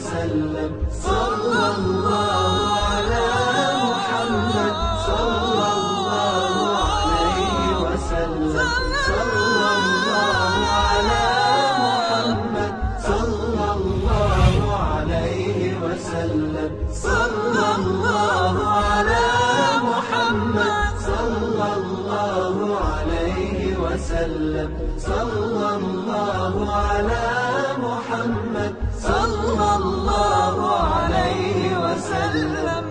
वसल्लम सल्लल्लाहु अला मुहम्मद सल्लल्लाहु अलैहि वसल्लम सल्लल्लाहु अला मुहम्मद सल्लल्लाहु अलैहि वसल्लम सल्लल्लाहु अला मुहम्मद सल्लल्लाहु अलैहि वसल्लम सल्लल्लाहु अला मुहम्मद सल्लल्लाहु अलैहि वसल्लम।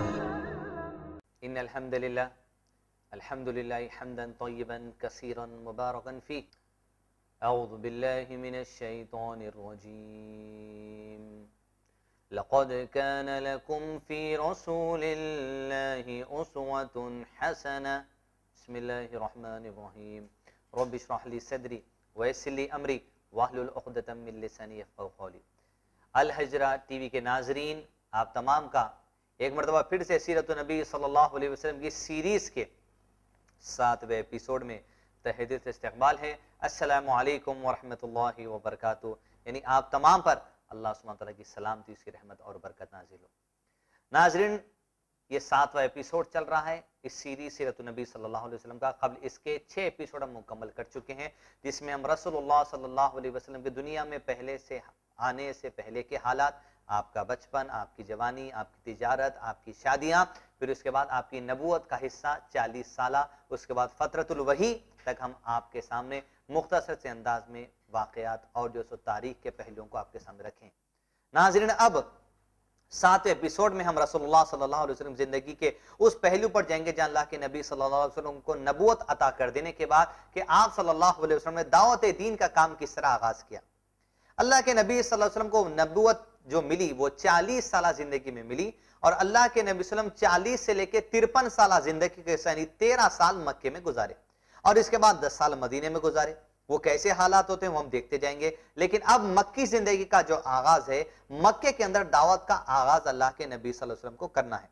इन्नल हम्दुलिल्लाह हम्दन तय्यबन कसीरन मुबारकन फीह। अऊज़ु बिल्लाहि मिनश शैतानिर रजीम। लक़द कान लकुम फ़ी रसूलिल्लाहि उस्वतुन हसना। बिस्मिल्लाहिर रहमानिर रहीम। रब्बि इश्रह ली सदरी व यस्सिर ली अमरी वहलुल उक़दतम मिन लिसानी यफ़क़हू क़ौली। अल हजरा टीवी के नाजरीन, आप तमाम का एक मरतबा फिर से सीरत नबी सल्लल्लाहु अलैहि वसल्लम की सीरीज के 7वें एपिसोड में तहे दिल से इस्तक़बाल है। अस्सलामु अलैकुम व रहमतुल्लाहि व बरकातुहू। यानी आप तमाम पर अल्लाह सुब्हानहू व तआला की सलामती, उसकी रहमत और बरकत नाज़िल हो। नाजरीन, ये 7वां एपिसोड चल रहा है इस सीरीज सीरत नबी सल्लल्लाहु अलैहि वसल्लम का। कबल इसके 6 एपिसोड हम मुकम्मल कर चुके हैं, जिसमें हम रसूलुल्लाह सल्लल्लाहु अलैहि वसल्लम की दुनिया में पहले से आने से पहले के हालात, आपका बचपन, आपकी जवानी, आपकी तिजारत, आपकी शादियां, फिर उसके बाद आपकी नबूवत का हिस्सा 40 साला, उसके बाद फ़तरतुल वही तक हम आपके सामने मुख्तसर से अंदाज में वाक़यात और जो सो तारीख के पहलुओं को आपके सामने रखें। नाज़रीन, अब 7वें एपिसोड में हम रसूलुल्लाह सल्लल्लाहु अलैहि वसल्लम जिंदगी के उस पहलू पर जाएंगे जहां अल्लाह के नबी सल्लल्लाहु अलैहि वसल्लम को नबूवत अता कर देने के बाद कि आप सल्लल्लाहु अलैहि वसल्लम ने दावत दीन का काम किस तरह आगाज किया। अल्लाह के नबी सल्लल्लाहु अलैहि वसल्लम को नबूवत जो मिली वो 40 साल जिंदगी में मिली, और अल्लाह के नबी सल्लल्लाहु अलैहि वसल्लम 40 से लेकर 53 साल जिंदगी के यानी 13 साल मक्के में गुजारे, और इसके बाद 10 साल मदीने में गुजारे। वो कैसे हालात होते हैं वो हम देखते जाएंगे। लेकिन अब मक्की जिंदगी का जो आगाज है, मक्के के अंदर दावत का आगाज अल्लाह के नबी सल्लल्लाहु अलैहि वसल्लम को करना है।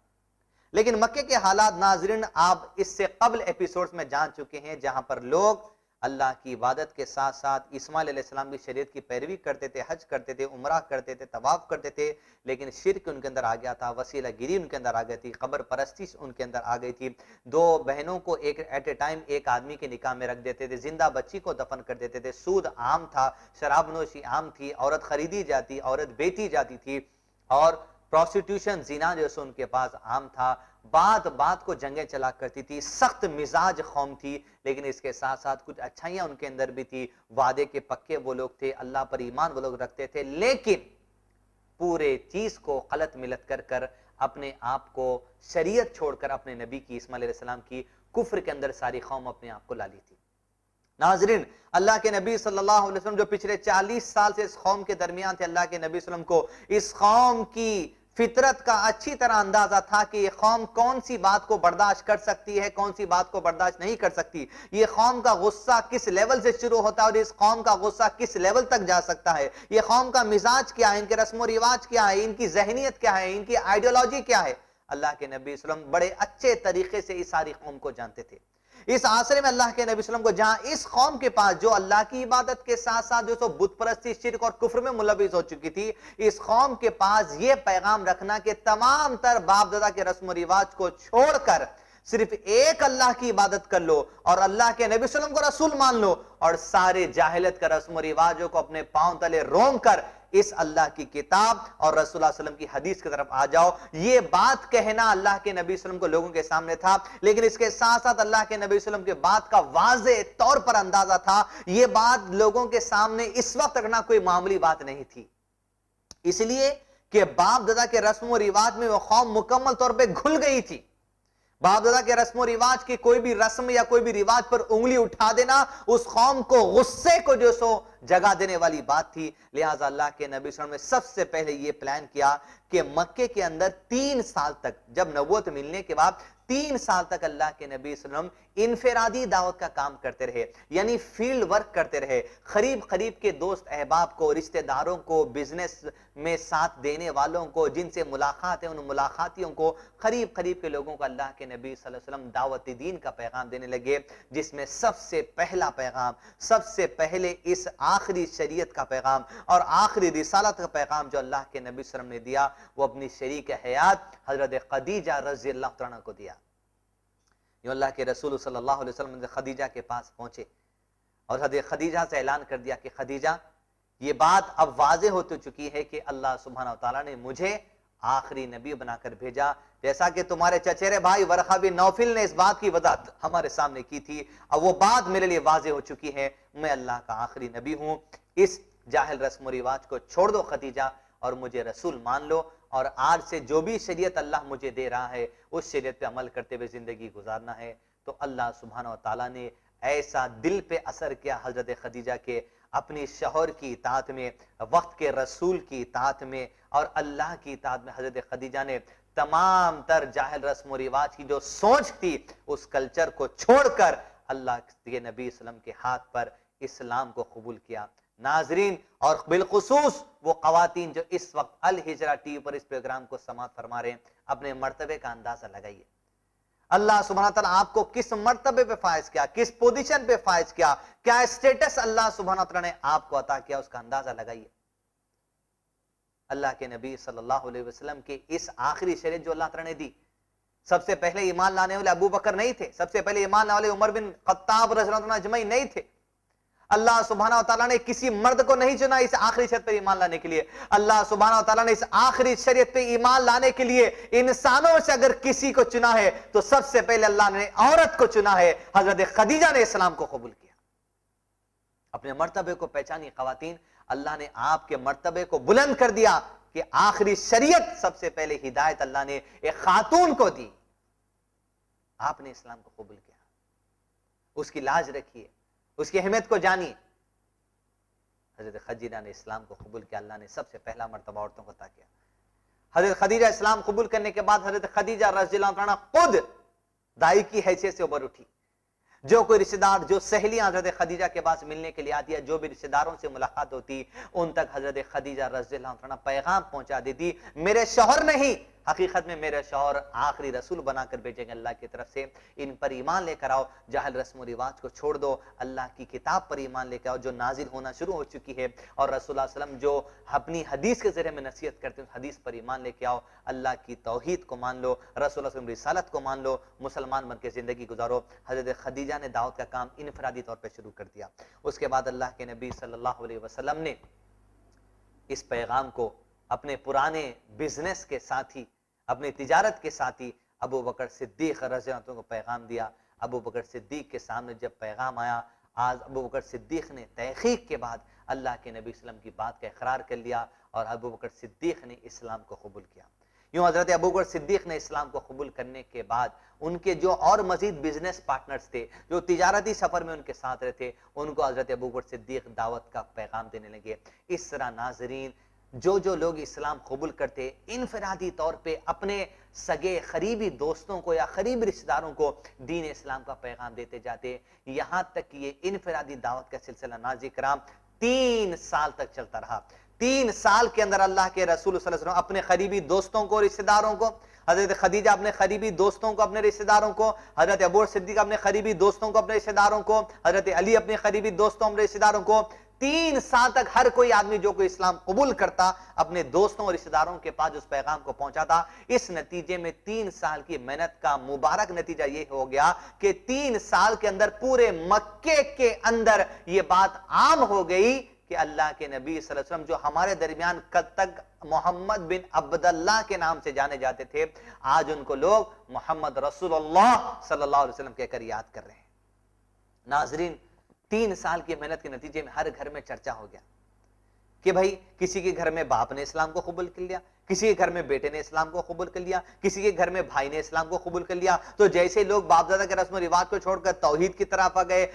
लेकिन मक्के के हालात नाज़रीन आप इससे कबल एपिसोड्स में जान चुके हैं, जहां पर लोग अल्लाह की इबादत के साथ साथ इस्माइल अलैहिस्सलाम की शरीयत की पैरवी करते थे, हज करते थे, उमरा करते थे, तवाफ करते थे, लेकिन शिर्क उनके अंदर आ गया था, वसीला गिरी उनके अंदर आ गई थी, कब्र परस्ती उनके अंदर आ गई थी। 2 बहनों को एक एट ए टाइम एक आदमी के निकाह में रख देते थे, जिंदा बच्ची को दफन कर देते थे, सूद आम था, शराबनोशी आम थी, औरत खरीदी जाती, औरत बेची जाती थी, और प्रोस्टिट्यूशन जीना जो सो उनके पास आम था। बात बात को जंगें चला करती थी, सख्त मिजाज कौम थी, लेकिन इसके साथ साथ कुछ अच्छाइयां उनके अंदर भी थी। वादे के पक्के वो लोग थे, अल्लाह पर ईमान वो लोग रखते थे, लेकिन पूरे चीज को गलत मिलत कर कर अपने आप को शरीयत छोड़कर अपने नबी की इस्माइल अलैहिस्सलाम की कुफ्र के अंदर सारी कौम अपने आप को ला ली थी। नाजरीन, अल्लाह के नबी सल्लल्लाहु अलैहि वसल्लम जो पिछले 40 साल से इस कौम के दरमियान थे, अल्लाह के नबी सल्लल्लाहु अलैहि वसल्लम को इस कौम की फितरत का अच्छी तरह अंदाजा था कि ये कौम कौन सी बात को बर्दाश्त कर सकती है, कौन सी बात को बर्दाश्त नहीं कर सकती, ये कौम का गुस्सा किस लेवल से शुरू होता है और इस कौम का गुस्सा किस लेवल तक जा सकता है, ये कौम का मिजाज क्या है, इनके रस्म रिवाज क्या है, इनकी जहनीत क्या है, इनकी आइडियोलॉजी क्या है। अल्लाह के नबी सल्लल्लाहु अलैहि वसल्लम बड़े अच्छे तरीके से इस सारी कौम को जानते थे। इस आसरे में अल्लाह के नबी सल्लल्लाहु अलैहि वसल्लम को जहां इस कौम के पास जो अल्लाह की इबादत के साथ साथ जो सो बुत परस्ती, शिर्क और कुफ्र में मुलविस हो चुकी थी, इस कौम के पास ये पैगाम रखना कि तमाम तर बाप दादा के रस्म रिवाज को छोड़कर सिर्फ एक अल्लाह की इबादत कर लो और अल्लाह के नबी सल्लल्लाहु अलैहि वसल्लम को रसूल मान लो, और सारे जाहिलियत का रस्म रिवाजों को अपने पांव तले रोंग कर इस अल्लाह की किताब और रसूलुल्लाह सल्लल्लाहु अलैहि वसल्लम की हदीस की तरफ आ जाओ। ये बात कहना अल्लाह के नबी सल्लल्लाहु अलैहि वसल्लम को लोगों के सामने था, लेकिन इसके साथ साथ अल्लाह के नबी सल्लल्लाहु अलैहि वसल्लम के बात का वाज़े तौर पर अंदाजा था। ये बात लोगों के सामने इस वक्त रखना कोई मामूली बात नहीं थी, इसलिए कि बाप दादा के रस्म रिवाज में वो कौम मुकम्मल तौर पर घुल गई थी। बाप दादा के रस्म रिवाज की कोई भी रस्म या कोई भी रिवाज पर उंगली उठा देना उस कौम को गुस्से को जो सो जगा देने वाली बात थी। लिहाजा अल्लाह के नबी सल्लल्लाहु अलैहि वसल्लम ने सबसे पहले यह प्लान किया कि मक्के के अंदर 3 साल तक, जब नबूवत मिलने के बाद 3 साल तक अल्लाह के नबी सल्लल्लाहु अलैहि वसल्लम इनफरादी दावत का काम करते रहे, यानी फील्ड वर्क करते रहे। करीब करीब के दोस्त अहबाब को, रिश्तेदारों को, बिजनेस में साथ देने वालों को, जिनसे मुलाकात है उन मुलाकातियों को, करीब करीब के लोगों को अल्लाह के नबी सल्लल्लाहु अलैहि वसल्लम दावत दीन का पैगाम देने लगे, जिसमें सबसे पहला पैगाम, सबसे पहले इस आखिरी शरीयत का पैगाम और आखिरी रिसालत का पैगाम जो अल्लाह के नबी सल्लल्लाहु अलैहि वसल्लम ने दिया, वो अपनी शरीक हयात हजरत खदीजा रज़ी अल्लाह तआला को दिया। यूं अल्लाह के रसूल सल्लल्लाहु अलैहि वसल्लम खदीजा के पास पहुंचे और हजरत खदीजा से ऐलान कर दिया कि खदीजा, ये बात अब वाज़ेह हो चुकी है कि अल्लाह सुब्हानहू व तआला ने मुझे आखिरी नबी बनाकर भेजा, जैसा कि तुम्हारे चचेरे भाई वरक़ा बिन नौफल ने इस बात की वज़ाहत हमारे सामने की थी। अब वो बात मेरे लिए वाज़ेह हो चुकी है, मैं अल्लाह का आखिरी नबी हूं। इस जाहिल रस्म व रिवाज को छोड़ दो खदीजा और मुझे रसूल मान लो, और आज से जो भी शरीयत अल्लाह मुझे दे रहा है उस शरीयत पे अमल करते हुए जिंदगी गुजारना है। तो अल्लाह सुब्हानहू व तआला ने ऐसा दिल पे असर किया हजरत खदीजा के, अपनी शौहर की इताअत में, वक्त के रसूल की इताअत में और अल्लाह की इताअत में हजरत खदीजा ने तमाम तर जाहिल रस्म व रिवाज की जो सोच थी उस कल्चर को छोड़कर अल्लाह के नबी सल्लम के हाथ पर इस्लाम को कबूल किया। नाजरीन, और बिलखुसूस वो ख़वातीन जो इस वक्त अल हिजरा टीवी पर इस प्रोग्राम को समाअत फरमा रहे हैं, अपने मर्तबे का अंदाजा लगाइए। अल्लाह सुब्हानहू व तआला आपको किस मर्तबे पे फायज किया, किस पोजीशन पे फायज किया, क्या स्टेटस अल्लाह सुब्हानहू व तआला ने आपको अता किया, उसका अंदाजा लगाइए। अल्लाह के नबी सल्लल्लाहु अलैहि वसल्लम के इस आखिरी शरीयत जो अल्लाह तआला ने दी, सबसे पहले ईमान लाने वाले अबू बकर नहीं थे, सबसे पहले ईमान लाने वाले उमर बिन खत्ताब रज़ियल्लाहु अन्हु अजमईन नहीं थे। अल्लाह सुब्हानहू व तआला ने किसी मर्द को नहीं चुना इस आखिरी शरीयत पर ईमान लाने के लिए। अल्लाह सुब्हानहू व तआला ने इस आखिरी शरीयत पे ईमान लाने के लिए इंसानों से अगर किसी को चुना है तो सबसे पहले अल्लाह ने औरत को चुना है। हजरत खदीजा ने इस्लाम को कबूल किया। अपने मर्तबे को पहचानिए ख़वातीन, अल्लाह ने आपके मर्तबे को बुलंद कर दिया कि आखिरी शरीयत सबसे पहले हिदायत अल्लाह ने एक खातून को दी, आपने इस्लाम को कबूल किया। उसकी लाज रखिए, उसकी अहमियत को जानिए। हजरत खदीजा ने इस्लाम को कबूल किया, अल्लाह ने सबसे पहला मर्तबा औरतों को अता किया। हजरत खदीजा इस्लाम कबूल करने के बाद हजरत खदीजा रज़ियल्लाहु अन्हा खुद दाई की हैसियत से उबर उठी। जो कोई रिश्तेदार, जो सहेलियां हजरत खदीजा के पास मिलने के लिए आती है, जो भी रिश्तेदारों से मुलाकात होती, उन तक हजरत खदीजा रज़ियल्लाहु अन्हा पैगाम पहुंचा देती, मेरे शौहर नहीं, हकीकत में मेरे शौहर आखिरी रसूल बनाकर भेजेंगे अल्लाह की तरफ से, इन पर ईमान लेकर आओ, जाहिल रस्म रिवाज को छोड़ दो, अल्लाह की किताब पर ईमान लेकर आओ जो नाजिल होना शुरू हो चुकी है, और रसूलुल्लाह सल्लल्लाहु अलैहि वसल्लम जो अपनी हदीस के जरिए में नसीहत करते हैं हदीस पर ईमान लेके आओ, अल्लाह की तौहीद को मान लो, रसूलुल्लाह सल्लल्लाहु अलैहि वसल्लम रिसालत को मान लो, मुसलमान बन के जिंदगी गुजारो। हजरत खदीजा ने दावत का काम इनफरादी तौर पर शुरू कर दिया। उसके बाद अल्लाह के नबी सल्लल्लाहु अलैहि वसल्लम ने इस पैगाम को अपने पुराने बिजनेस के साथी, अपनी तिजारत के साथी अबू बकर सिद्दीक रज़ियल्लाहु अन्हु को पैगाम दिया। अबू बकर सिद्दीक के सामने जब पैगाम आया, आज अबू बकर सिद्दीक ने तहकीक के बाद अल्लाह के नबी सल्लल्लाहु अलैहि वसल्लम की बात का इकरार कर लिया और अबू बकर सिद्दीक ने इस्लाम को कबूल किया। यूं हजरत अबू बकर सिद्दीक ने इस्लाम को कबूल करने के बाद उनके जो और मजीद बिजनेस पार्टनर्स थे, जो तिजारती सफर में उनके साथ रहे थे, उनको हजरत अबू बकर सिद्दीक दावत का पैगाम देने लगे। इस तरह नाजरीन, जो लोग इस्लाम कबूल करते इनफरादी तौर पे अपने सगे करीबी दोस्तों को या करीबी रिश्तेदारों को दीन इस्लाम का पैगाम देते जाते, यहाँ तक कि ये इनफरादी दावत का सिलसिला नाज़िर कराम 3 साल तक चलता रहा। 3 साल के अंदर अल्लाह के रसूल सल्लल्लाहु अलैहि वसल्लम अपने करीबी दोस्तों को, रिश्तेदारों को, हजरत खदीजा अपने करीबी दोस्तों को, अपने रिश्तेदारों को, हजरत अबू बकर सिद्दीक अपने करीबी दोस्तों को, अपने रिश्तेदारों को, हजरत अली अपने करीबी दोस्तों, अपने रिश्तेदारों को, 3 साल तक हर कोई आदमी जो कोई इस्लाम कबूल करता अपने दोस्तों और रिश्तेदारों के पास उस पैगाम को पहुंचाता। इस नतीजे में 3 साल की मेहनत का मुबारक नतीजा ये हो गया कि 3 साल के अंदर पूरे मक्के के अंदर ये बात आम हो गई कि अल्लाह के नबी सल्लल्लाहु अलैहि वसल्लम जो हमारे दरमियान कल तक मोहम्मद बिन अब्दुल्लाह के नाम से जाने जाते थे, आज उनको लोग मोहम्मद रसूलुल्लाह सल्लल्लाहु अलैहि वसल्लम कहकर याद कर रहे हैं। नाजरीन, 3 साल की मेहनत के नतीजे में हर घर में चर्चा हो गया कि भाई किसी के घर में बाप ने इस्लाम को कबूल कर लिया, किसी के घर में बेटे ने इस्लाम को कबूल कर लिया, किसी के घर में भाई ने इस्लाम को कबूल कर लिया। तो जैसे लोग बाप दादा के रस्म रिवाज को छोड़कर तौहीद की तरफ आ गए,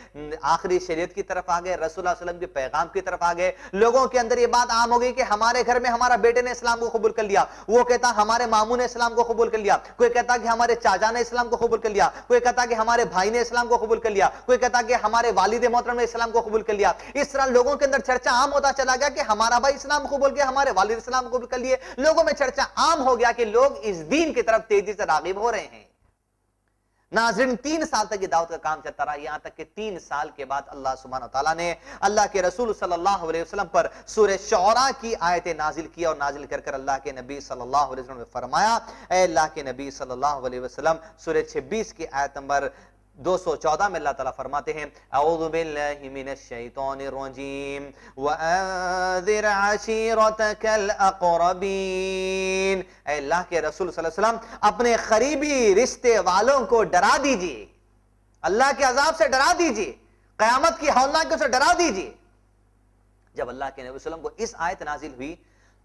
आखिरी शरीयत की तरफ आ गए, रसूलुल्लाह सल्लल्लाहु अलैहि वसल्लम के पैगाम की तरफ आ गए, लोगों के अंदर ये बात आम हो गई कि हमारे घर में हमारा बेटे ने इस्लाम को कबूल कर लिया, वो कहता हमारे मामू ने इस्लाम को कबूल कर लिया, कोई कहता कि हमारे चाचा ने इस्लाम को कबूल कर लिया, कोई कहता कि हमारे भाई ने इस्लाम को कबूल कर लिया, कोई कहता कि हमारे वालिद मोहतरम ने इस्लाम को कबूल कर लिया। इस तरह लोगों के अंदर चर्चा आम होता चला गया कि हमारा भाई इस्लाम कबूल किया, हमारे वालिद इस्लाम कबूल कर लिए। लोगों में चर्चा आम हो गया कि लोग इस दीन की तरफ तेजी से रागिब हो रहे हैं। नाज़रीन 3 साल तक ये दावत का काम चलता रहा, यहां तक कि 3 साल के बाद अल्लाह सुब्हानहू व तआला ने अल्लाह के रसूल सल्लल्लाहु अलैहि वसल्लम पर सूरह शुअरा की आयतें नाजिल की और नाजिल कर अल्लाह के नबी सल्लल्लाहु अलैहि वसल्लम ने फरमाया, ऐ अल्लाह के नबी सल्लल्लाहु अलैहि वसल्लम, सूरह 26 की आयत नंबर 214 में अल्लाह ताला फरमाते हैं, औज़ु बिल्लाहि मिनश शैतानिर रजीम व अंज़िर अशीरतकल अक़रबीन। ऐ अल्लाह के रसूल सल्लल्लाहु अलैहि वसल्लम, अपने करीबी रिश्ते वालों को डरा दीजिए, अल्लाह के अजाब से डरा दीजिए, क़यामत की हौलनाकी से डरा दीजिए। जब अल्लाह के नबी सल्लल्लाहु अलैहि वसल्लम को इस आयत नाजिल हुई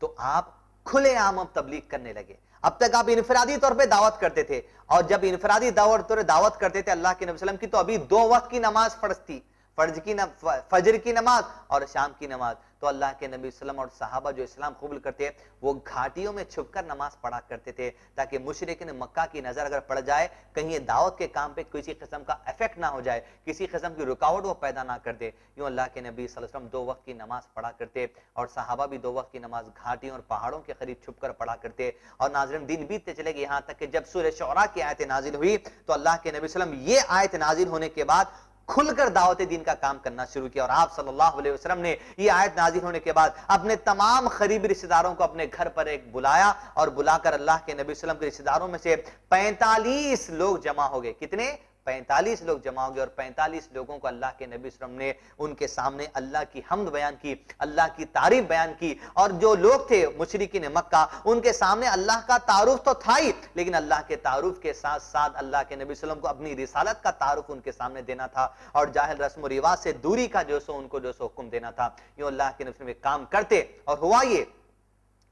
तो आप खुलेआम अब तबलीग करने लगे। अब तक आप इनफरादी तौर पे दावत करते थे, और जब इनफरादी दावत करते थे अल्लाह के नबी सल्लल्लाहु अलैहि वसल्लम की, तो अभी 2 वक्त की नमाज फर्ज थी, फजर की नमाज और शाम की नमाज। तो अल्लाह के नबी सल्लल्लाहु अलैहि वसल्लम और सहाबा जो इस्लाम कबूल करते हैं वो घाटियों में छुपकर नमाज पढ़ा करते थे, ताकि मुशरिकीन मक्का की नजर अगर पड़ जाए, कहीं ये दावत के काम पे किसी किस्म का इफेक्ट ना हो जाए, किसी किस्म की रुकावट वो पैदा ना कर दे। यूं अल्लाह के नबी सल्लल्लाहु अलैहि वसल्लम 2 वक्त की नमाज पढ़ा करते और सहाबा भी 2 वक्त की नमाज घाटियों और पहाड़ों के करीब छुपकर पढ़ा करते। और नाज़रीन दिन बीतते चले गए, यहाँ तक कि जब सूरह शुअरा की आयत नाजिल हुई तो अल्लाह के नबी सल्लल्लाहु अलैहि वसल्लम ये आयत नाजिल होने के बाद खुलकर दावत दीन का काम करना शुरू किया। और आप सल्लल्लाहु अलैहि वसल्लम ने ये आयत नाजिल होने के बाद अपने तमाम करीबी रिश्तेदारों को अपने घर पर एक बुलाया, और बुलाकर अल्लाह के नबी सल्लल्लाहु अलैहि वसल्लम के रिश्तेदारों में से 45 लोग जमा हो गए। कितने? 45 लोग जमा हो गए। और 45 लोगों को अल्लाह के नबी सल्लल्लाहु अलैहि वसल्लम ने उनके सामने अल्लाह की हम्द बयान की, अल्लाह की तारीफ बयान की। और जो लोग थे मुशरिकीन मक्का, उनके सामने अल्लाह का तारुफ तो था ही, लेकिन अल्लाह के तारुफ के साथ साथ अल्लाह के नबी सल्लल्लाहु अलैहि वसल्लम को अपनी रिसालत का तारुफ उनके सामने देना था, और जाहिल रस्म रिवाज से दूरी का जो सो उनको जो सो हुक्म देना था। यूं अल्लाह के नबी सल्लल्लाहु अलैहि वसल्लम काम करते, और हुआ ये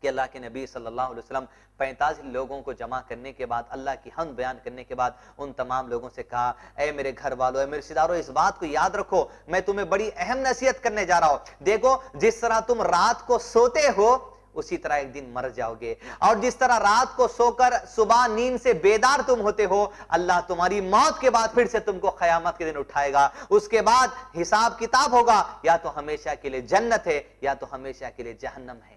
कि अल्लाह के नबी सल्लल्लाहु अलैहि वसल्लम 45 लोगों को जमा करने के बाद, अल्लाह की हम्द बयान करने के बाद, उन तमाम लोगों से कहा, ऐ मेरे घर वालों, ऐ मेरे रिश्तेदारों, इस बात को याद रखो, मैं तुम्हें बड़ी अहम नसीहत करने जा रहा हूं। देखो, जिस तरह तुम रात को सोते हो उसी तरह एक दिन मर जाओगे, और जिस तरह रात को सोकर सुबह नींद से बेदार तुम होते हो, अल्लाह तुम्हारी मौत के बाद फिर से तुमको क़यामत के दिन उठाएगा। उसके बाद हिसाब किताब होगा, या तो हमेशा के लिए जन्नत है या तो हमेशा के लिए जहन्नम है।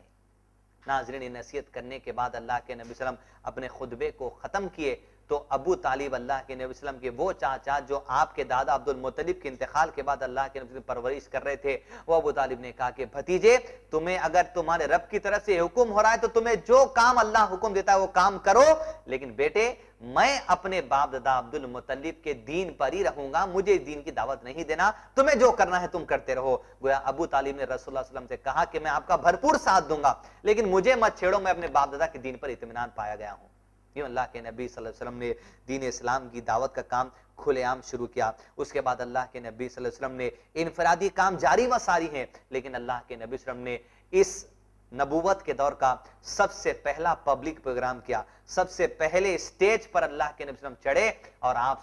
नाज़रीन, नसीहत करने के बाद अल्लाह के नबी सल्लल्लाहु अलैहि वसल्लम अपने खुतबे को खत्म किए तो अबू तालिब, अल्लाह के नबी सल्लल्लाहु अलैहि वसल्लम के वो चाचा जो आपके दादा अब्दुल मुत्तलिब के इंतकाल के बाद अल्लाह के नबी परवरिश कर रहे थे, वो अबू तालिब ने कहा कि भतीजे, तुम्हें अगर तुम्हारे रब की तरफ से हुक्म हो रहा है तो तुम्हें जो काम अल्लाह हुक्म देता है वो काम करो, लेकिन बेटे मैं अपने बाप दादा अब्दुल मुत्तलिब के दीन पर ही रहूंगा, मुझे दीन की दावत नहीं देना, तुम्हें जो करना है तुम करते रहो। गोया अबू तालिब ने रसूलुल्लाह सल्लल्लाहु अलैहि वसल्लम से कहा कि मैं आपका भरपूर साथ दूंगा, लेकिन मुझे मत छेड़ो, मैं अपने बाप दादा के दीन पर इत्मीनान पाया गया हूं। यूं अल्लाह के नबी सल्लल्लाहु अलैहि वसल्लम ने दीन इस्लाम की दावत का काम खुलेआम शुरू किया। उसके बाद अल्लाह के नबी सल्लल्लाहु अलैहि वसल्लम ने इनफरादी काम जारी व सारी हैं, लेकिन अल्लाह के नबी सल्लल्लाहु अलैहि वसल्लम ने इस नबूवत के दौर का सबसे पहला पब्लिक प्रोग्राम किया। सबसे पहले स्टेज पर अल्लाह के नबी सल्लल्लाहु अलैहि वसल्लम चढ़े, और आप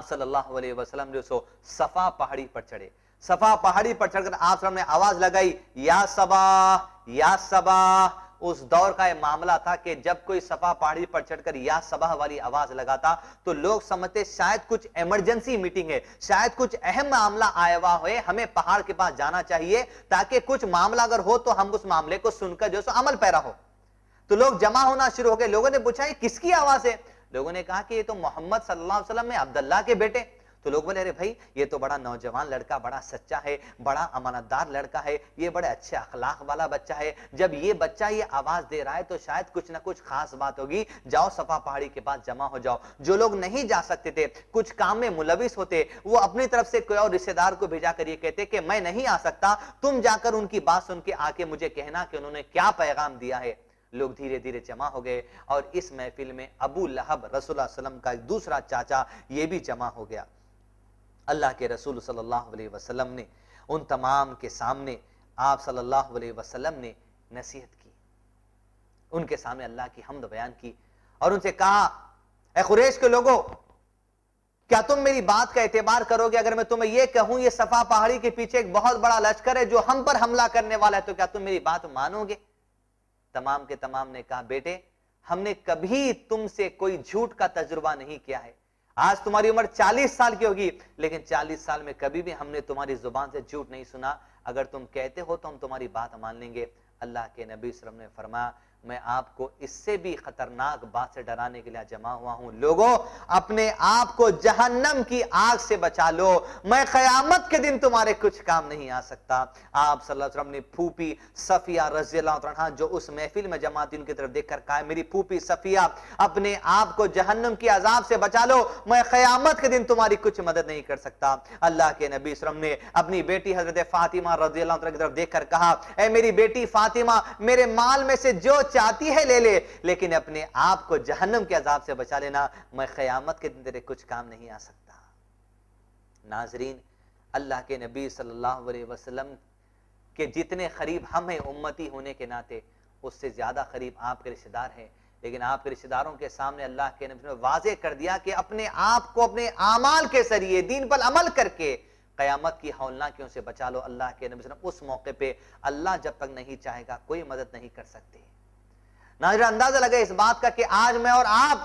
सल्लल्लाहु अलैहि वसल्लम जो सो सफा पहाड़ी पर चढ़े। सफा पहाड़ी पर चढ़कर आप ने आवाज लगाई, या सबा या सबा। उस दौर का यह मामला था कि जब कोई सफा पहाड़ी पर चढ़कर या सबा वाली आवाज लगाता तो लोग समझते शायद कुछ इमरजेंसी मीटिंग है, शायद कुछ अहम मामला आया हुआ है, हमें पहाड़ के पास जाना चाहिए ताकि कुछ मामला अगर हो तो हम उस मामले को सुनकर जो सो अमल पैरा हो। तो लोग जमा होना शुरू हो गए। लोगों ने पूछा, ये किसकी आवाज है? लोगों ने कहा कि ये तो मोहम्मद सल्लल्लाहु अलैहि वसल्लम है, अब्दुल्लाह के बेटे। तो लोग बोले, अरे भाई ये तो बड़ा नौजवान लड़का, बड़ा सच्चा है, बड़ा अमानतदार लड़का है, ये बड़े अच्छे अखलाक वाला बच्चा है, जब ये बच्चा ये आवाज दे रहा है तो शायद कुछ ना कुछ खास बात होगी, जाओ सफा पहाड़ी के पास जमा हो जाओ। जो लोग नहीं जा सकते थे, कुछ काम में मुलविस होते, वो अपनी तरफ से कोई और रिश्तेदार को भेजा कर ये कहते कि मैं नहीं आ सकता, तुम जाकर उनकी बात सुन के आके मुझे कहना कि उन्होंने क्या पैगाम दिया है। लोग धीरे धीरे जमा हो गए, और इस महफिल में अबू लहब रसूलुल्लाह सल्लल्लाहु अलैहि वसल्लम का एक दूसरा चाचा ये भी जमा हो गया। अल्लाह के रसूल सल्लल्लाहु अलैहि वसल्लम ने उन तमाम के सामने आप सल्लल्लाहु अलैहि वसल्लम ने नसीहत की, उनके सामने अल्लाह की हम्द बयान की, और उनसे कहा, ऐ कुरैश के लोगों, क्या तुम मेरी बात का एतबार करोगे? अगर मैं तुम्हें यह कहूं ये सफा पहाड़ी के पीछे एक बहुत बड़ा लश्कर है जो हम पर हमला करने वाला है, तो क्या तुम मेरी बात मानोगे? तमाम के तमाम ने कहा, बेटे हमने कभी तुमसे कोई झूठ का तजुर्बा नहीं किया है। आज तुम्हारी उम्र 40 साल की होगी, लेकिन 40 साल में कभी भी हमने तुम्हारी जुबान से झूठ नहीं सुना। अगर तुम कहते हो तो हम तुम्हारी बात मान लेंगे। अल्लाह के नबी सल्लल्लाहु अलैहि वसल्लम ने फरमाया, मैं आपको इससे भी खतरनाक बात से डराने के लिए जमा हुआ हूं। लोगों, अपने आप को जहन्नम की आग से बचा लो, मैं क़यामत के दिन तुम्हारे कुछ काम नहीं आ सकता। आप सल्लल्लाहु अलैहि वसल्लम ने फूफी सफिया रज़ियल्लाहु अन्हा जो उस महफिल में जमा थी उनकी तरफ देखकर कहा, मेरी फूफी सफिया, अपने आप को जहन्नम की अजाब से बचा लो, मैं क़यामत के दिन तुम्हारी कुछ मदद नहीं कर सकता। अल्लाह के नबी सल्लल्लाहु अलैहि वसल्लम ने अपनी बेटी हजरत फातिमा रज़ियल्लाहु अन्हा की तरफ देखकर कहा, ऐ मेरी बेटी फातिमा, मेरे माल में से जो चाहती है ले ले, लेकिन अपने आप को जहन्नम के अजाब से बचा लेना, मैं क़यामत के दिन तेरे कुछ काम नहीं आ सकता। नाज़रीन, अल्लाह के नबी सल्लल्लाहु अलैहि वसल्लम के जितने करीब हम हैं उम्मती होने के नाते, उससे ज्यादा करीब आपके रिश्तेदार हैं। लेकिन आपके रिश्तेदारों के सामने अल्लाह के नबी ने वाज़ेह कर दिया कि अपने आप को अपने आमाल के जरिए दीन पर अमल करके क़यामत की हौलनाकियों से बचा लो। अल्लाह के नबी उस मौके पे अल्लाह जब तक नहीं चाहेगा कोई मदद नहीं कर सकते। नाज़रीन, अंदाजा लगे इस बात का कि आज मैं और आप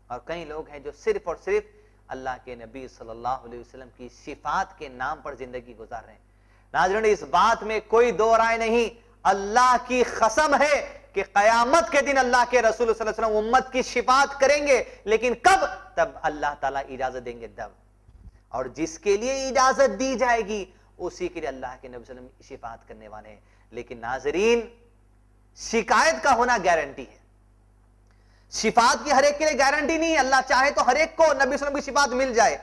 और कई लोग हैं जो सिर्फ और सिर्फ अल्लाह के नबी सल्लल्लाहु अलैहि वसल्लम की सिफात के नाम पर जिंदगी गुजार रहे हैं। नाज़रीन, इस बात में कोई दो राय नहीं, अल्लाह की कसम है कि क़यामत के दिन अल्लाह के रसूल सल्लल्लाहु अलैहि वसल्लम उम्मत की शिफात करेंगे, लेकिन कब? तब अल्लाह ताला इजाजत देंगे तब, और जिसके लिए इजाजत दी जाएगी उसी के लिए अल्लाह के नबी सल्लल्लाहु अलैहि वसल्लम शिफात करने वाले हैं। लेकिन नाज़रीन, शिकायत का होना गारंटी है, शिफात की हर एक के लिए गारंटी नहीं है। अल्लाह चाहे तो हर एक को नबी सल्लल्लाहु अलैहि वसल्लम की शिफात मिल जाए,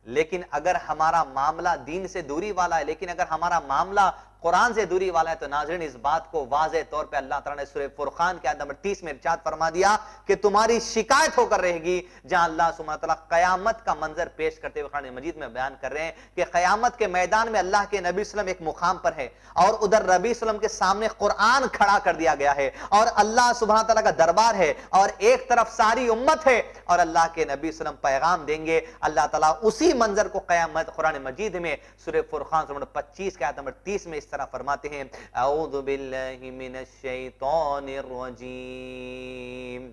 लेकिन अगर हमारा मामला दीन से दूरी वाला है, लेकिन अगर हमारा मामला कुरान से दूरी वाला है, तो नाज़रीन इस बात को वाज़ेह तौर पे अल्लाह ताला ने सूरह फुरकान के आयत नंबर 30 में इरशाद फरमा दिया कि तुम्हारी शिकायत होकर रहेगी। जहां अल्लाह सुब्हानहू व तआला क़यामत का मंजर पेश करते हुए कुरान मजीद में बयान कर रहे हैं कि क़यामत के मैदान में अल्लाह के नबी सल्लल्लाहु अलैहि वसल्लम एक मुकाम पर है और उधर नबी सल्लल्लाहु अलैहि वसल्लम के सामने कुरान खड़ा कर दिया गया है और अल्लाह सुब्हानहू व तआला का दरबार है और एक तरफ सारी उम्मत है और अल्लाह के नबी सल्लल्लाहु अलैहि वसल्लम पैगाम देंगे। अल्लाह ताला उसी मंजर को क़यामत कुरान मजीद में सूरह फुरकान सूरह 25 के आयत नंबर 30 में इस तरह फरमाते हैं, औज़ु बिल्लाहि मिनश शैतानिर रजीम,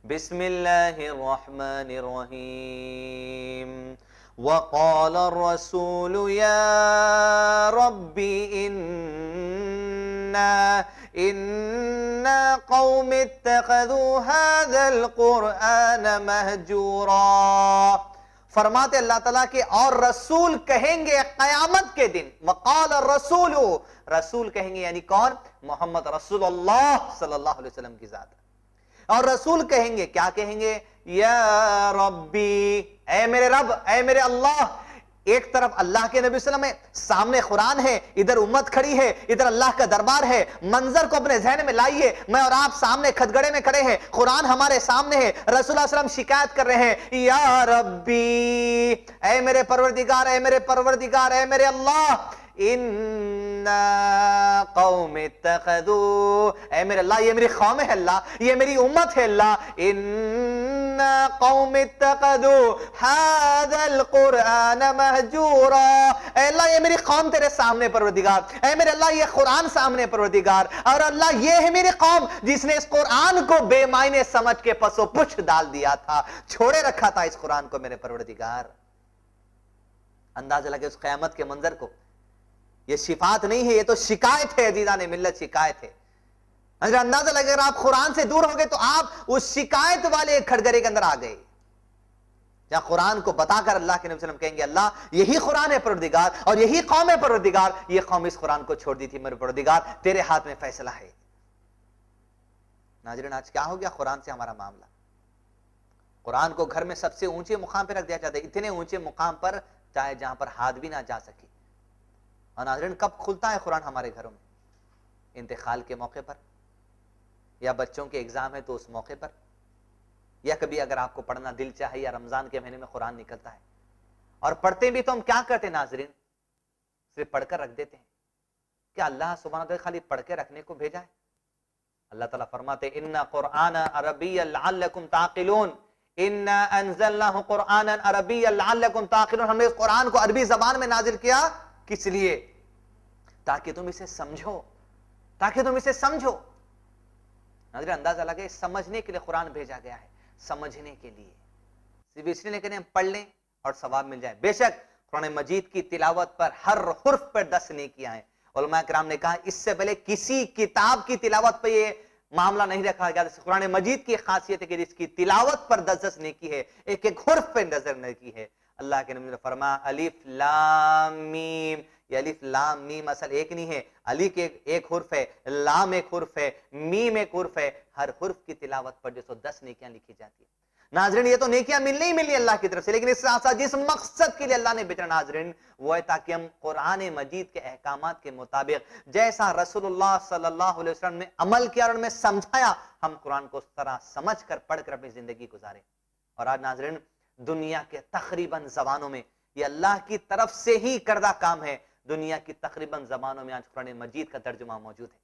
बिस्मिल्लाहिर रहमानिर रहीम, वक़ाल अर्रसूलु या रब्बी इन्ना क़ौमी इत्तख़ज़ू हाज़ल क़ुरआन महजूरा। फरमाते अल्लाह ताला के और रसूल कहेंगे क़यामत के दिन, वक़ाल रसूल, रसूल कहेंगे यानी कौन? मोहम्मद रसूलुल्लाह सल्लल्लाहु अलैहि वसल्लम की जात। और रसूल कहेंगे, क्या कहेंगे? या रब्बी, ऐ मेरे रब, ऐ मेरे अल्लाह। एक तरफ अल्लाह के नबी सल्लल्लाहु अलैहि वसल्लम है, सामने कुरान है, इधर उम्मत खड़ी है, इधर अल्लाह का दरबार है। मंजर को अपने जहन में लाइए, मैं और आप सामने खदगड़े में खड़े हैं, कुरान हमारे सामने है, रसूलुल्लाह सल्लल्लाहु अलैहि वसल्लम शिकायत कर रहे हैं, या रब्बी, ऐ मेरे परवरदिगार, ऐ मेरे परवरदिगार, ऐ मेरे अल्लाह, इन्ना कौम इत्तख़ज़ू, ऐ मेरे अल्लाह ये मेरी कौम है अल्लाह, ये मेरी उम्मत है अल्लाह, इन्ना कौम इत्तख़ज़ू हाज़ल क़ुरआन महजूरा, ऐ अल्लाह ये मेरी कौम तेरे सामने परवरदिगार, ऐ मेरे अल्लाह ये कुरान सामने परवरदिगार, और अल्लाह ये है मेरी कौम जिसने इस कुरान को बेमायने समझ के पसो पुछ डाल दिया था, छोड़े रखा था इस कुरान को मेरे परवरदिगार। अंदाजा लगे उस क़यामत के मंजर को। ये शिफात नहीं है, ये तो शिकायत है, अजीज़ा ने मिल्लत शिकायत है। अगर अंदाजा लगे अगर आप कुरान से दूर हो गए तो आप उस शिकायत वाले खड़गरे के अंदर आ गए, जहां कुरान को बताकर अल्लाह के नबी सल्लल्लाहु अलैहि वसल्लम कहेंगे अल्लाह यही कुरान है परवरदिगार और यही कौम है परवरदिगार, ये कौम इस कुरान को छोड़ दी थी मेरे परवरदिगार, तेरे हाथ में फैसला है। नाज़रीन, आज क्या हो गया कुरान से हमारा मामला? कुरान को घर में सबसे ऊंचे मुकाम पर रख दिया जाता है, इतने ऊंचे मुकाम पर चाहे जहां पर हाथ भी ना जा सके। और नाज़रीन, कब खुलता है कुरान हमारे घरों में? इंतकाल के मौके पर, या बच्चों के एग्जाम है तो उस मौके पर, या कभी अगर आपको पढ़ना दिल चाहे, या रमजान के महीने में कुरान निकलता है। और पढ़ते भी तो हम क्या करते हैं नाज़रीन? सिर्फ पढ़कर रख देते हैं। क्या अल्लाह सुब्हानहू व तआला खाली पढ़ के रखने को भेजा है? अल्लाह ताला फरमाते इन्ना कुरआन अरबिय्यन लअल्लकुम ताक़िलून, इन्ना अंज़लनाहु कुरआनन अरबिय्यन लअल्लकुम ताक़िलून। हमने इस कुरान को अरबी जबान में नाजिल किया, किस लिए? ताकि तुम इसे समझो, ताकि तुम इसे समझो। नाज़रीन, अंदाजा लगे समझने के लिए कुरान भेजा गया है, समझने के लिए, सिर्फ इसलिए नहीं कि हम पढ़ लें और सवाब मिल जाए। बेशक कुरान मजीद की तिलावत पर हर हुर्फ पर 10 नेकियां हैं, उलमा किराम ने कहा इससे पहले किसी किताब की तिलावत पे ये मामला नहीं रखा गया। कुरान मजीद की खासियत है कि इसकी तिलावत पर 10-10 नेकी है, एक एक हुर्फ पे नजर नेकी है। अल्लाह के नबी ने फरमाया अलिफ लाम मीम, ये अलिफ लाम मीम असल एक नहीं है, अलिफ एक हुर्फ है, लाम एक हुर्फ है, मीम एक हुर्फ है। हर हुर्फ की तिलावत पर 10 नेकियां लिखी जाती है। नाजरीन ये तो नेकियां मिलनी ही मिलनी अल्लाह की तरफ से, लेकिन इस साथ साथ जिस मकसद के लिए अल्लाह ने भेजा नाजरीन वो है ताकि हम कुरान मजीद के अहकामात के मुताबिक जैसा रसूलुल्लाह सल्लल्लाहु अलैहि वसल्लम ने अमल किया और उन्हें समझाया, हम कुरान को उस तरह समझ कर पढ़कर अपनी जिंदगी गुजारें। और आज नाजरीन दुनिया के तकरीबन जबानों में ये अल्लाह की तरफ से ही करदा काम है, दुनिया की तकरीबन जबानों में आज कुरान मजीद का तर्जुमा मौजूद है।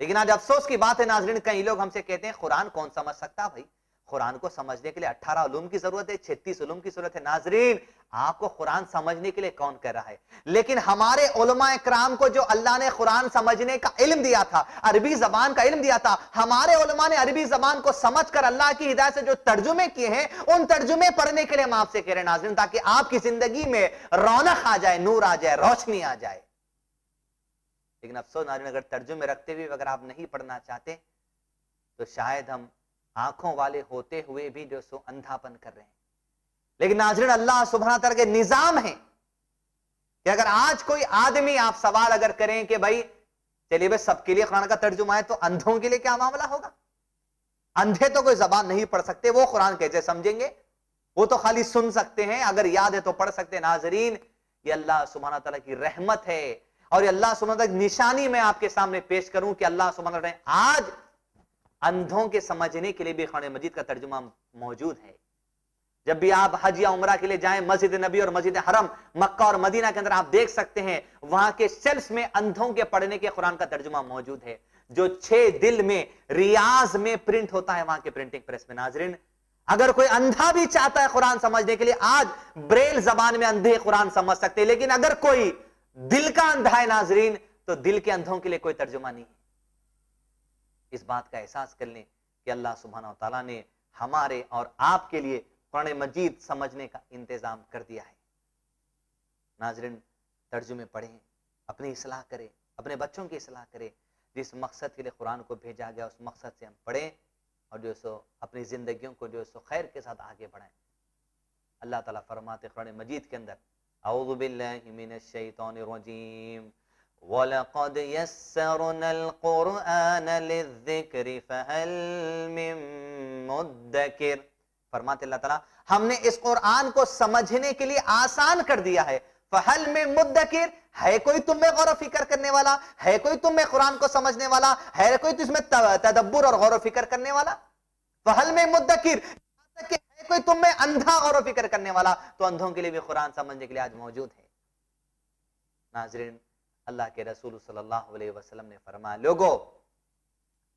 लेकिन आज अफसोस की बात है नाजरीन, कई लोग हमसे कहते हैं कुरान कौन समझ सकता? भाई कुरान को समझने के लिए 18 उलूम की जरूरत है, 36 उलूम की जरूरत है। नाजरीन आपको कुरान समझने के लिए कौन कह रहा है? लेकिन हमारे उलमाए किराम को जो अल्लाह ने कुरान समझने का इल्म दिया था, अरबी जबान का इल्म दिया था, हमारे उलमा ने अरबी जबान को समझकर अल्लाह की हिदायत से जो तर्जुमे किए हैं उन तर्जुमे पढ़ने के लिए हम आपसे कह रहे हैं नाजरीन, ताकि आपकी जिंदगी में रौनक आ जाए, नूर आ जाए, रोशनी आ जाए। लेकिन अफसोस नाजरीन अगर तर्जुमे रखते हुए अगर आप नहीं पढ़ना चाहते तो शायद हम आंखों वाले होते हुए भी जो सो अंधापन कर रहे हैं। लेकिन नाज़रीन अल्लाह सुब्हानहू तआला के निजाम है कि अगर आज कोई आदमी आप सवाल अगर करें कि भाई चलिए भाई सबके लिए कुरान का तर्जुमा है तो अंधों के लिए क्या मामला होगा? अंधे तो कोई जबान नहीं पढ़ सकते, वो कुरान कैसे समझेंगे? वो तो खाली सुन सकते हैं, अगर याद है तो पढ़ सकते हैं। नाज़रीन ये अल्लाह सुब्हानहू तआला की रहमत है और ये अल्लाह सुब्हानहू तआला की निशानी मैं आपके सामने पेश करूं कि अल्लाह सुब्हानहू तआला ने आज अंधों के समझने के लिए भी कुरान मजीद का तर्जुमा मौजूद है। जब भी आप हज या उमरा के लिए जाएं, मस्जिद नबी और मस्जिद हरम मक्का और मदीना के अंदर आप देख सकते हैं वहां के शेल्फ्स में अंधों के पढ़ने के कुरान का तर्जुमा मौजूद है, जो 6 दिल में रियाज में प्रिंट होता है वहां के प्रिंटिंग प्रेस में। नाजरीन अगर कोई अंधा भी चाहता है कुरान समझने के लिए, आज ब्रेल जबान में अंधे कुरान समझ सकते हैं, लेकिन अगर कोई दिल का अंधा है नाजरीन तो दिल के अंधों के लिए कोई तर्जुमा नहीं है। इस बात का एहसास कर लें कि अल्लाह सुब्हानहू तआला ने हमारे और आपके लिए कुरान मजीद समझने का इंतजाम कर दिया है। नाज़रीन तर्जुमे पढ़ें, अपनी इस्लाह करें, अपने बच्चों की इस्लाह करें। जिस मकसद के लिए कुरान को भेजा गया उस मकसद से हम पढ़ें और जो सो अपनी जिंदगियों को जो सो खैर के साथ आगे बढ़ाएं। अल्लाह ताला फरमाते कुरान मजीद के अंदर औज़ु बिल्लाहि मिनश शैतानिर रजीम वलक़द यस्सरनल क़ुरआन लिज़्ज़िक्रि फ़हल मिन मुद्दकिर। फरमाते अल्लाह ताला हमने इस कुरान को समझने के लिए आसान कर दिया है। फ़हल मिन मुद्दकिर, है कोई तुम में गौर फिक्र करने वाला? है कोई तुम में कुरान को समझने वाला? है कोई तुम में तदब्बुर और गौर फिक्र करने वाला? फ़हल मिन मुद्दकिर, है कोई तुम में अंधा गौर फिक्र करने वाला? तो अंधों के लिए भी कुरान समझने के लिए आज मौजूद है। नाज़रीन अल्लाह के रसूल सल्लल्लाहु अलैहि वसल्लम ने फरमाया, लोगों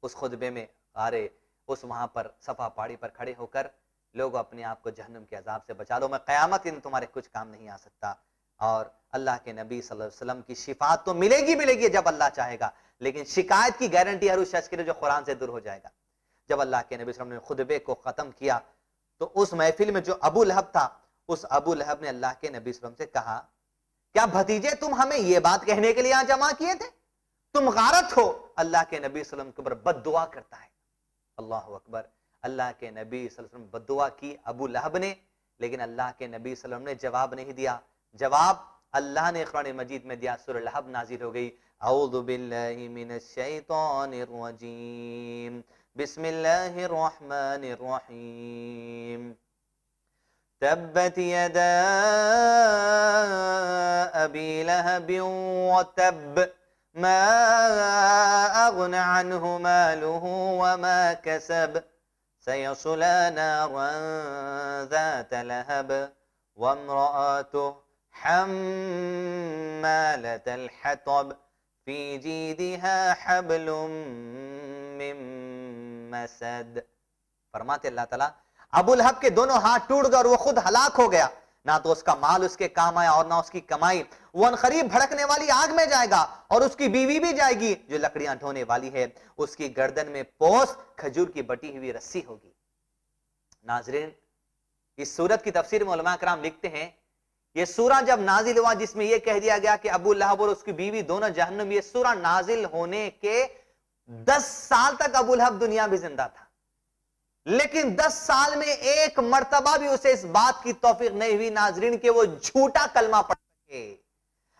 उस खुतबे में उस वहां पर सफा पहाड़ी पर खड़े होकर लोगों अपने आप को जहन्नम के अजाब से बचा लो, मैं क़यामत के दिन तुम्हारे कुछ काम नहीं आ सकता। और अल्लाह के नबी सल्लल्लाहु अलैहि वसल्लम की शिफात तो मिलेगी मिलेगी जब अल्लाह चाहेगा, लेकिन शिकायत की गारंटी हर उस शख्स के लिए जो कुरान से दूर हो जाएगा। जब अल्लाह के नबी सल्लल्लाहु अलैहि वसल्लम ने खुतबे को खत्म किया तो उस महफिल में जो अबू लहब था, उस अबू लहब ने अल्लाह के नबी सल्लल्लाहु अलैहि वसल्लम से कहा, क्या भतीजे तुम हमें यह बात कहने के लिए यहां जमा किए थे? तुम गारत हो। अल्लाह के नबी सल्लल्लाहु अलैहि वसल्लम के ऊपर बद्दुआ करता है। अल्लाह अकबर। अल्लाह के नबी सल्लल्लाहु अलैहि वसल्लम बद्दुआ की अबू लहब ने, लेकिन अल्लाह के नबी सल्लल्लाहु अलैहि वसल्लम ने जवाब नहीं दिया। जवाब अल्लाह ने कुरान मजीद में दिया। सूरह लहब नाजिल हो गई। औज़ु बिल्लाहि मिनश शैतानिर रजीम बिस्मिल्लाहिर रहमानिर रहीम तब्बत यदा अबी लहब व तब मा अग़ना अन्हु मालुहु व मा कसब सयस्ला नारन ज़ात लहब व इम्रअतुहु हम्मालतल हतब फी जीदिहा हब्लुम मिन मसद। फरमाते अल्लाह ताला अबू लहब के दोनों हाथ टूट गए और वो खुद हलाक हो गया। ना तो उसका माल उसके काम आया और ना उसकी कमाई। वो अनकरीब भड़कने वाली आग में जाएगा और उसकी बीवी भी जाएगी जो लकड़ियां ढोने वाली है। उसकी गर्दन में पोस खजूर की बटी हुई रस्सी होगी। नाजरीन इस सूरत की तफसीर में उलमा कराम लिखते हैं ये सूरा जब नाजिल हुआ जिसमें यह कह दिया गया कि अबू लहब और उसकी बीवी दोनों जहन्नम, ये सूरा नाजिल होने के 10 साल तक अबू लहब दुनिया में जिंदा था, लेकिन 10 साल में एक मर्तबा भी उसे इस बात की तौफीक नहीं हुई नाजरीन कि वो झूठा कलमा पढ़ सके।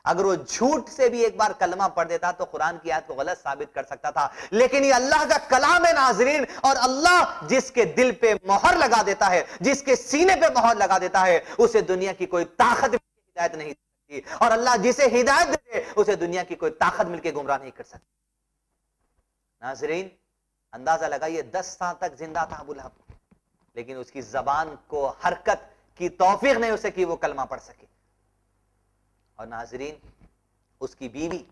अगर वो झूठ से भी एक बार कलमा पढ़ देता तो कुरान की आयत को गलत साबित कर सकता था, लेकिन ये अल्लाह का कलाम है नाजरीन, और अल्लाह जिसके दिल पे मोहर लगा देता है, जिसके सीने पे मोहर लगा देता है, उसे दुनिया की कोई ताकत हिदायत नहीं दे सकती, और अल्लाह जिसे हिदायत दे उसे दुनिया की कोई ताकत मिलकर गुमराह नहीं कर सकती। नाजरीन अंदाजा लगाइए, 10 साल तक जिंदा था अबू लहब, लेकिन उसकी जबान को हरकत की तौफीक नहीं उसे कि वो कलमा पढ़ सके। और नाजरीन उसकी बीवी,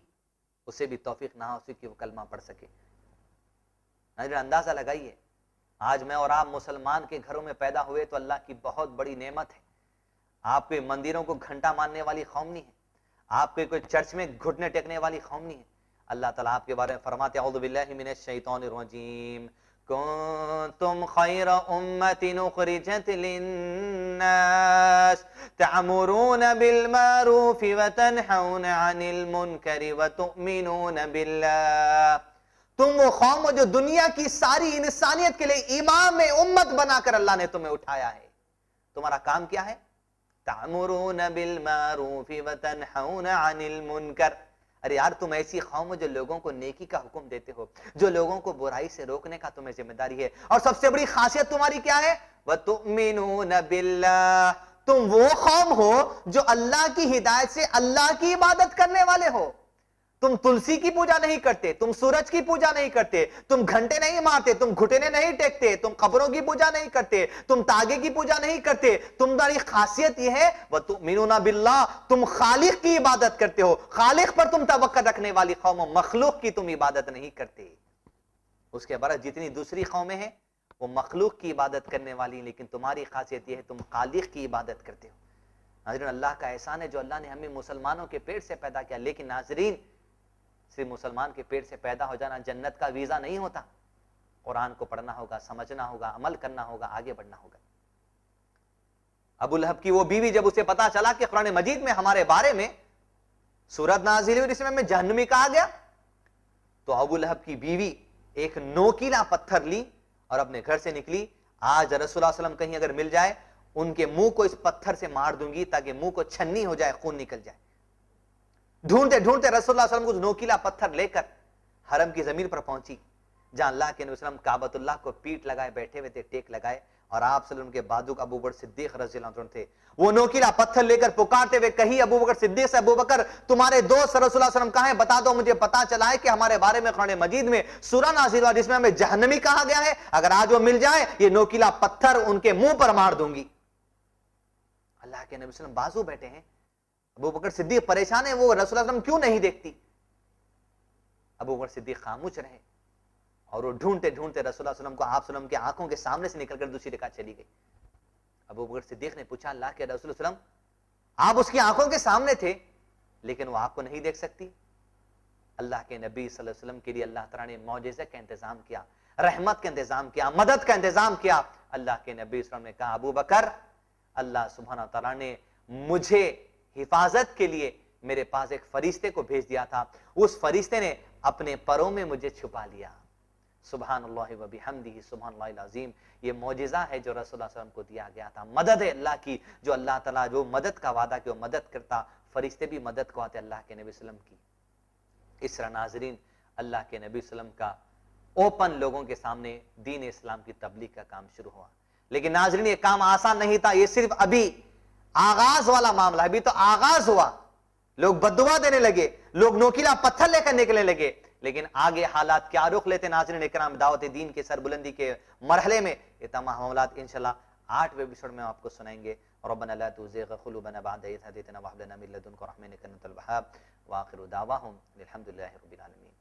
उसे भी तौफीक ना हो कि वो कलमा पढ़ सके। नाजरीन अंदाजा लगाइए, आज मैं और आप मुसलमान के घरों में पैदा हुए तो अल्लाह की बहुत बड़ी नेमत है। आपके मंदिरों को घंटा मारने वाली कौम नहीं है, आपके कोई चर्च में घुटने टेकने वाली कौम नहीं है। अल्लाह ताला आपके बारे में फरमाते हैं, औज़ु बिल्लाहि मिनश शैतानिर रजीम, कुंतुम खैर उम्मतिन उखरिजत लिन्नास तअमुरून बिल मारूफ व तनहौन अनिल मुनकर व तुमिनून बिल्लाह। तुम वो कौम हो जो दुनिया की सारी इंसानियत के लिए इमाम उम्मत बनाकर अल्लाह ने तुम्हें उठाया है। तुम्हारा काम क्या है? तअमुरून बिल मारूफ व तनहौन अनिल मुनकर। अरे यार, तुम ऐसी कौम हो जो लोगों को नेकी का हुक्म देते हो, जो लोगों को बुराई से रोकने का तुम्हें जिम्मेदारी है। और सबसे बड़ी खासियत तुम्हारी क्या है? वतुमिनून बिल्लाह। तुम वो कौम हो जो अल्लाह की हिदायत से अल्लाह की इबादत करने वाले हो। तुम तुलसी की पूजा नहीं करते, तुम सूरज की पूजा नहीं करते, तुम घंटे नहीं मारते, तुम घुटने नहीं टेकते, तुम कब्रों की पूजा नहीं करते, तुम तागे की पूजा नहीं करते। तुम्हारी खासियत यह है वतुमिनूना बिल्लाह, तुम खालिक की इबादत करते हो। खालिक पर तुम तवक्कुल रखने वाली कौम हो, मखलूक की तुम इबादत नहीं करते। उसके बरस जितनी दूसरी कौमें हैं वो मखलूक की इबादत करने वाली, लेकिन तुम्हारी खासियत यह है तुम खालिक की इबादत करते हो। नाज़रीन अल्लाह का एहसान है जो अल्लाह ने हमें मुसलमानों के पेट से पैदा किया, लेकिन नाज़रीन सिर्फ मुसलमान के पेट से पैदा हो जाना जन्नत का वीजा नहीं होता। कुरान को पढ़ना होगा, समझना होगा, अमल करना होगा, आगे बढ़ना होगा। अबू लहब की वो बीवी, जब उसे पता चला कि कुरान मजीद में हमारे बारे में सूरत नाज़िल हुई जिसमें हमें जहन्नमी कहा गया, तो अबू लहब की बीवी एक नोकीला पत्थर ली और अपने घर से निकली। आज रसूलुल्लाह सल्लल्लाहु अलैहि वसल्लम कहीं अगर मिल जाए, उनके मुंह को इस पत्थर से मार दूंगी ताकि मुंह को छन्नी हो जाए, खून निकल जाए। ढूंढते ढूंढते रसूलुल्लाह सल्लल्लाहु अलैहि वसल्लम को नोकीला पत्थर लेकर हरम की जमीन पर पहुंची, जहां अल्लाह के नबी वसल्लम काबतुल्लाह को पीठ लगाए बैठे हुए थे, टेक लगाए, और आप सल्लल्लाहु अलैहि वसल्लम के बाजुक अबू बकर सिद्दीक रज़ियल्लाहु अन्हु थे। वो नोकीला पत्थर लेकर पुकारते हुए कही अबू बकर सिद्दीक से, अबू बकर तुम्हारे दोस्त रसूलुल्लाह सल्लल्लाहु अलैहि वसल्लम कहां हैं? बता दो मुझे। पता चला है कि हमारे बारे में कुरान मजीद में सूरा नाज़िल हुआ जिसमें हमें जहन्नमी कहा गया है। अगर आज वो मिल जाए, ये नोकीला पत्थर उनके मुंह पर मार दूंगी। अल्लाह के नबी वसल्लम बाजू बैठे हैं, अबू बकर सिद्दीक परेशान है, वो रसूलुल्लाह सल्लल्लाहु अलैहि वसल्लम क्यों नहीं देखती? अबू बकर सिद्दीक खामोश रहे और वो ढूंढते ढूंढते रसूलुल्लाह सल्लल्लाहु अलैहि वसल्लम को आप सल्लम के आंखों के सामने से निकलकर दूसरी रकात चली गई। अबू बकर सिद्दीक ने पूछा, अल्लाह के रसूल सल्लल्लाहु अलैहि वसल्लम आप उसकी आंखों के सामने थे लेकिन वो आपको नहीं देख सकती? अल्लाह के नबी सल्लल्लाहु अलैहि वसल्लम के लिए अल्लाह तआला ने मौजिज़े का इंतजाम किया, रहमत का इंतजाम किया, मदद का इंतजाम किया। अल्लाह के नबी सल्लल्लाहु अलैहि वसल्लम ने कहा, अबू बकर अल्लाह सुब्हानहू तआला ने मुझे हिफाजत के लिए मेरे पास एक फरिश्ते को भेज दिया था, उस फरिश्ते ने अपने परों में मुझे छुपा लिया। सुब्हानल्लाहि व बिहम्दिही सुब्हानल्लाहिल अज़ीम। ये मौजिज़ा है जो रसूलुल्लाह सल्लल्लाहु अलैहि वसल्लम को दिया गया था। मदद है अल्लाह की, जो अल्लाह ताला जो मदद का वादा कि वो मदद करता, फरिश्ते भी मदद को आते अल्लाह के नबी सल्लल्लाहु अलैहि वसल्लम की। इस तरह नाज़रीन अल्लाह के नबी सल्लल्लाहु अलैहि वसल्लम का ओपन लोगों के सामने दीन इस्लाम की तबलीग का काम शुरू हुआ। लेकिन नाज़रीन ये काम आसान नहीं था, ये सिर्फ अभी आगाज वाला मामला, अभी तो आगाज हुआ। लोग बद्दुआ देने लगे, लोग नोकीला पत्थर लेकर निकलने लगे, लेकिन आगे हालात क्या रुख लेते नाज़रीन इकराम दावत दीन के सरबुलंदी के मरहले में, ये तमाम मामलात इंशाल्लाह 8वें एपिसोड में आपको सुनाएंगे। रब्बना ला तुज़िग़ क़ुलूबना बअद इज़ हदैतना व हब लना मिन लदुनका रहमतन इन्नका अंतल वहाब व आखिरु दावाहुम अल्हम्दुलिल्लाहि रब्बिल आलमीन।